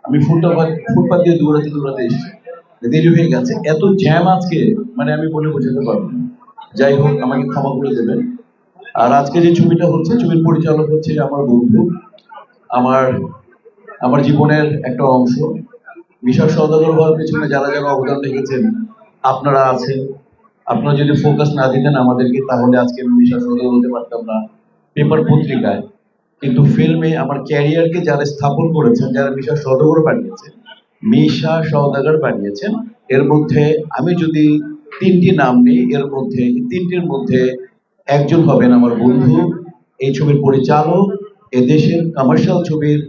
আমি ফুটপাত দিয়ে দৌড়াতে দৌড়াতে এসেছি, দেরি হয়ে গেছে, এত জ্যাম আজকে, মানে আমি বলে বোঝাতে পারবো না। যাই হোক, আমাকে ক্ষমা করে দেবেন। আর আজকে যে ছবিটা হচ্ছে, ছবির পরিচালক হচ্ছে আমার বন্ধু, আমার আমার জীবনের একটা অংশ। বিশাল সওদাগর হওয়ার পেছনে যারা যারা অবদান রেখেছেন, আপনারা আছেন। আপনারা যদি ফোকাস না দিতেন আমাদেরকে, তাহলে আজকে আমি বিশাল সওদাগর হতে পারতাম না পেপার পত্রিকায়। কিন্তু ফিল্মে আমার ক্যারিয়ারকে যারা স্থাপন করেছেন, যারা মিশা সওদাগর বানিয়েছেন, মিশা সওদাগর বানিয়েছেন, এর মধ্যে আমি যদি তিনটি নাম নিই, এর মধ্যে তিনটির মধ্যে একজন হবেন আমার বন্ধু, এই ছবির পরিচালক, এদেশের কমার্শিয়াল ছবির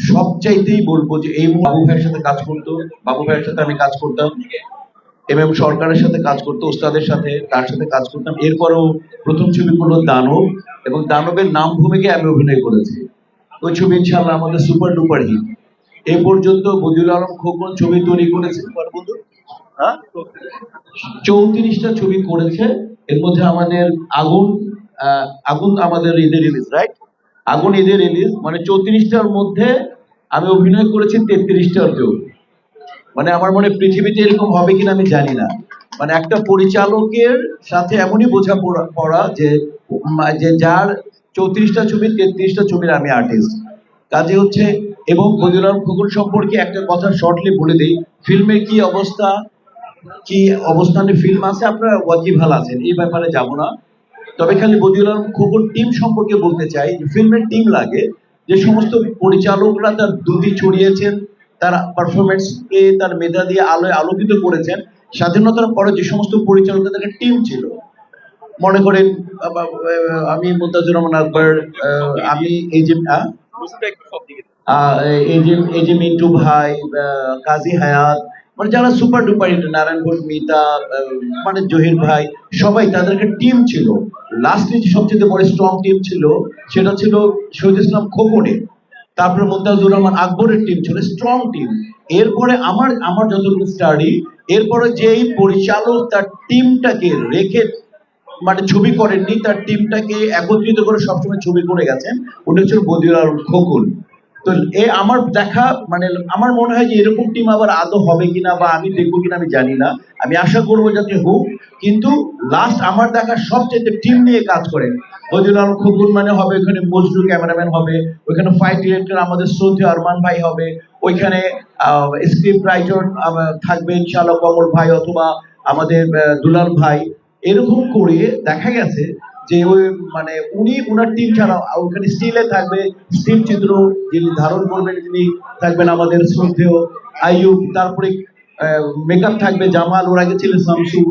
সবচাইতেই বলবো যে এই বাবু ভাইয়ের সাথে কাজ করতো, বাবু ভাইয়ের সাথে আমি কাজ করতাম, এম সরকারের সাথে কাজ করতো, ওস্তাদের সাথে, তার সাথে কাজ করতাম। এরপরও প্রথম ছবি করলো দানব, এবং দানবের নাম ভূমিকায় আমি অভিনয় করেছি। ওই ছবি ইনশাআল্লাহ আমাদের সুপার ডুপার হিট। এ পর্যন্ত বদিউল আলম খোকন ছবি তৈরি করেছে বন্ধু, হ্যাঁ, 34টা ছবি করেছে। এর মধ্যে আমাদের আগুন, আগুন আমাদের ঈদে রিলিজ, রাইট? আগুন ঈদে রিলিজ, মানে 34টার মধ্যে আমি অভিনয় করেছি 33টাতেও। মানে আমার মনে পৃথিবীতে এরকম হবে কিনা আমি জানি না। মানে একটা পরিচালকের সাথে এমনই বোঝা পড়া যে যে যার 34টা ছবি 33টা ছবির আমি আর্টিস্ট। কাজে হচ্ছে, এবং বদিউল আলম খোকন সম্পর্কে একটা কথা শর্টলি বলে দিই, ফিল্মের কি অবস্থা, কি অবস্থানে ফিল্ম আছে, আপনারা ওয়াকিবহাল আছেন, এই ব্যাপারে যাব না। তবে খালি বদিউল আলম খোকন টিম সম্পর্কে বলতে চাই, ফিল্মের টিম লাগে, যে সমস্ত পরিচালকরা তার দুটি ছড়িয়েছেন, তার পারফরমেন্সকে তার মেধা দিয়ে আলোয় আলোকিত করেছেন। স্বাধীনতার পরে যে সমস্ত পরিচালকদের একটা টিম ছিল, মনে করেন আমি মুনতাজুর রহমান আকবর, আমি এই যে মিন্টু ভাই, কাজী হায়াত, মানে যারা super duper hit, Narayan Ghosh, Mita, মানে জহির ভাই, সবাই তাদের একটা টিম ছিল। লাস্টে যে সবচেয়ে বড় স্ট্রং টিম ছিল, সেটা ছিল শহীদ ইসলাম খোকনের। তারপরে মুনতাজুর রহমান আকবরের টিম ছিল স্ট্রং টিম। এরপরে আমার আমার যতটুকু স্টাডি, এরপরে যেই পরিচালক তার টিমটাকে রেখে মানে ছবি করেননি, তার টিমটাকে একত্রিত করে সবসময় ছবি করে গেছেন, উনি হচ্ছেন বদিউল আলম খোকন। তো আমার দেখা, মানে আমার মনে হয় যে এরকম টিম আবার আদৌ হবে কিনা বা আমি দেখবো কিনা আমি জানি না। আমি আশা করবো যাতে হোক, কিন্তু লাস্ট আমার দেখা সবচেয়ে টিম নিয়ে কাজ করেন বদিউল আলম খোকন। মানে হবে ওইখানে মজনু ক্যামেরাম্যান হবে, ওইখানে ফাইট ডিরেক্টর আমাদের শ্রদ্ধেয় আরমান ভাই হবে, ওইখানে স্ক্রিপ্ট রাইটার থাকবে ইনশাআল্লাহ কমল ভাই অথবা আমাদের দুলাল ভাই। এরকম করে দেখা গেছে যে ওই মানে উনি ওনার টিম ছাড়া ওখানে স্টিলে থাকবে, স্থির চিত্র যিনি ধারণ করবেন তিনি থাকবেন আমাদের শ্রদ্ধেয় আইয়ুব, তারপরে মেকআপ থাকবে জামাল, ওর আগে ছিল শামসু।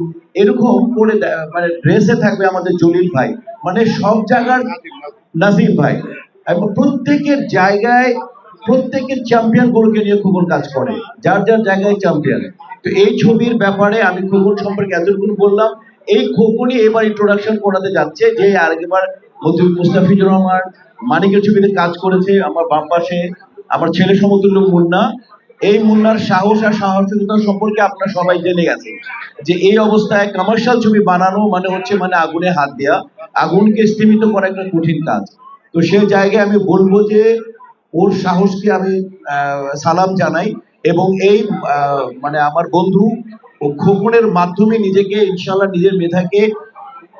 এরকম করে মানে ড্রেসে থাকবে আমাদের জলিল ভাই, মানে সব জায়গার নাজিম ভাই, এবং প্রত্যেকের জায়গায় প্রত্যেকের চ্যাম্পিয়ন গুলোকে নিয়ে খবর কাজ করে, যার যার জায়গায় চ্যাম্পিয়ন। তো এই ছবির ব্যাপারে আমি খবর সম্পর্কে এতটুকু বললাম। এই খোকনই এবার ইন্ট্রোডাকশন করাতে যাচ্ছে, যে আরেকবার মুস্তাফিজুর রহমান মানিকের ছবিতে কাজ করেছে আমার বাম পাশে, আমার ছেলে সমতুল্য মুন্না। এই মুন্নার সাহস আর সাহসিকতা সম্পর্কে আপনারা সবাই জেনে গেছেন, যে এই অবস্থায় কমার্শিয়াল ছবি বানানো মানে হচ্ছে মানে আগুনে হাত দেওয়া, আগুনকে স্তীমিত করা একটা কঠিন কাজ। তো সেই জায়গায় আমি বলবো যে ওর সাহসকে আমি সালাম জানাই, এবং এই মানে আমার বন্ধু ও খোকনের মাধ্যমে নিজেকে ইনশাআল্লাহ নিজের মেধাকে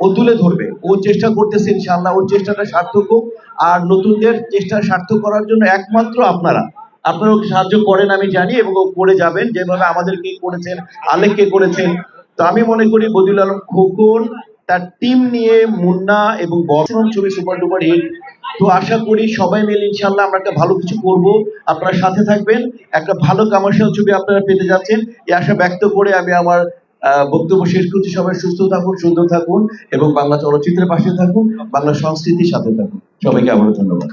ও তুলে ধরবে, ও চেষ্টা করতেছে, ইনশাআল্লাহ ওর চেষ্টাটা সার্থক হোক। আর নতুনদের চেষ্টা সার্থক করার জন্য একমাত্র আপনারা আপনারা ওকে সাহায্য করেন আমি জানি, এবং ও করে যাবেন, যেভাবে আমাদেরকে করেছেন, আলেককে করেছেন। তো আমি মনে করি বদিউল আলম খোকন তার টিম নিয়ে মুন্না এবং বর্ষণ ছবি সুপার ডুপার হিট। তো আশা করি সবাই মিলে ইনশাআল্লাহ আমরা একটা ভালো কিছু করব, আপনারা সাথে থাকবেন, একটা ভালো কমার্শিয়াল ছবি আপনারা পেতে যাচ্ছেন, এই আশা ব্যক্ত করে আমি আমার বক্তব্য শেষ করছি। সবাই সুস্থ থাকুন, সুন্দর থাকুন, এবং বাংলা চলচ্চিত্রের পাশে থাকুন, বাংলা সংস্কৃতির সাথে থাকুন। সবাইকে আবারও ধন্যবাদ।